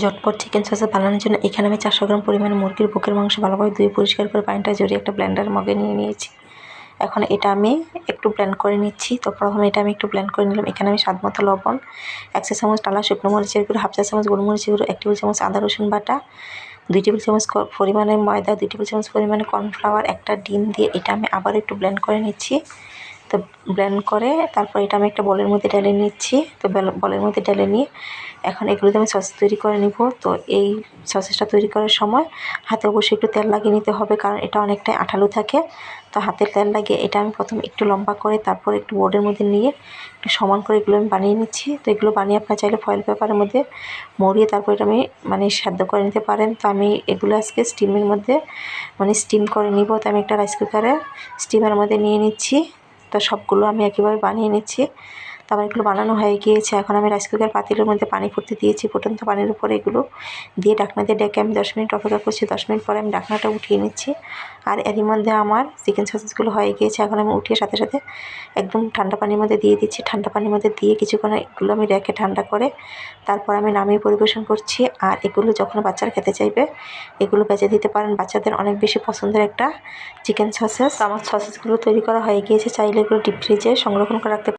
ঝটপট chicken sauce বানানোর জন্য এখানে আমি 400 গ্রাম পরিমাণে মুরগির বুকের মাংস ভালোভাবে ধুয়ে পরিষ্কার করে পানিটা ঝরিয়ে একটা ব্লেন্ডার মগে নিয়ে নিয়েছি। এখন এটা আমি একটু ব্লেন্ড করে নিচ্ছি। তো প্রথমে এটা আমি একটু ব্লেন্ড করে নিলাম। এখানে আমি স্বাদমতো লবণ, 1 চা চামচ টালা শুকনো মরিচের গুঁড়ো, 1/2 চা চামচ গোলমরিচের গুঁড়ো, 1 টেবিল চামচ আদা রসুন বাটা, 2 টেবিল চামচ পরিমাণে ময়দা, 2 টেবিল চামচ পরিমাণে কর্নফ্লাওয়ার, একটা ডিম দিয়ে এটা আমি আবার একটু ব্লেন্ড করে নিচ্ছি। তো ব্লেন্ড করে তারপর এটা আমি একটা বলের মধ্যে ঢেলে নিচ্ছি। তো বলের মধ্যে ঢেলে নিয়ে এখন এগুলোতে আমি সস তৈরি করে নিব। তো এই সসেসটা তৈরি করার সময় হাতে অবশ্যই একটু তেল লাগিয়ে নিতে হবে, কারণ এটা অনেকটাই আঠালো থাকে। তো হাতে তেল লাগিয়ে এটা আমি প্রথমে একটু লম্বা করে তারপর একটু বোর্ডের মধ্যে নিয়ে একটু সমান করে এগুলো আমি বানিয়ে নিচ্ছি। তো এগুলো বানিয়ে আপনারা চাইলে ফয়েল পেপারের মধ্যে মুড়িয়ে তারপর এটা আমি সেদ্ধ করে নিতে পারেন। তো আমি এগুলো আজকে স্টিমের মধ্যে স্টিম করে নিব। তো আমি একটা রাইস কুকারে স্টিমের মধ্যে নিয়ে নিচ্ছি। তো সবগুলো আমি একইভাবে বানিয়ে নিচ্ছি। তো আমার এগুলো বানানো হয়ে গিয়েছে। এখন আমি রাইস কুকার পাতিলের মধ্যে পানি ফুটতে দিয়েছি। ফুটন্ত পানির উপরে এগুলো দিয়ে ঢাকনা দিয়ে ডেকে আমি 10 মিনিট অপেক্ষা করছি। 10 মিনিট পরে আমি ঢাকনাটা উঠিয়ে নিচ্ছি। আর এরই মধ্যে আমার চিকেন সসেসগুলো হয়ে গিয়েছে। এখন আমি উঠিয়ে সাথে সাথে একদম ঠান্ডা পানির মধ্যে দিয়ে দিচ্ছি। ঠান্ডা পানির মধ্যে দিয়ে কিছুক্ষণ এগুলো আমি রেখে ঠান্ডা করে তারপর আমি নামিয়ে পরিবেশন করছি। আর এগুলো যখন বাচ্চারা খেতে চাইবে এগুলো বেজে দিতে পারেন। বাচ্চাদের অনেক বেশি পছন্দের একটা চিকেন সসেস। আমার সসেসগুলো তৈরি করা হয়ে গিয়েছে। চাইলে এগুলো ডিপ ফ্রিজে সংরক্ষণ করে রাখতে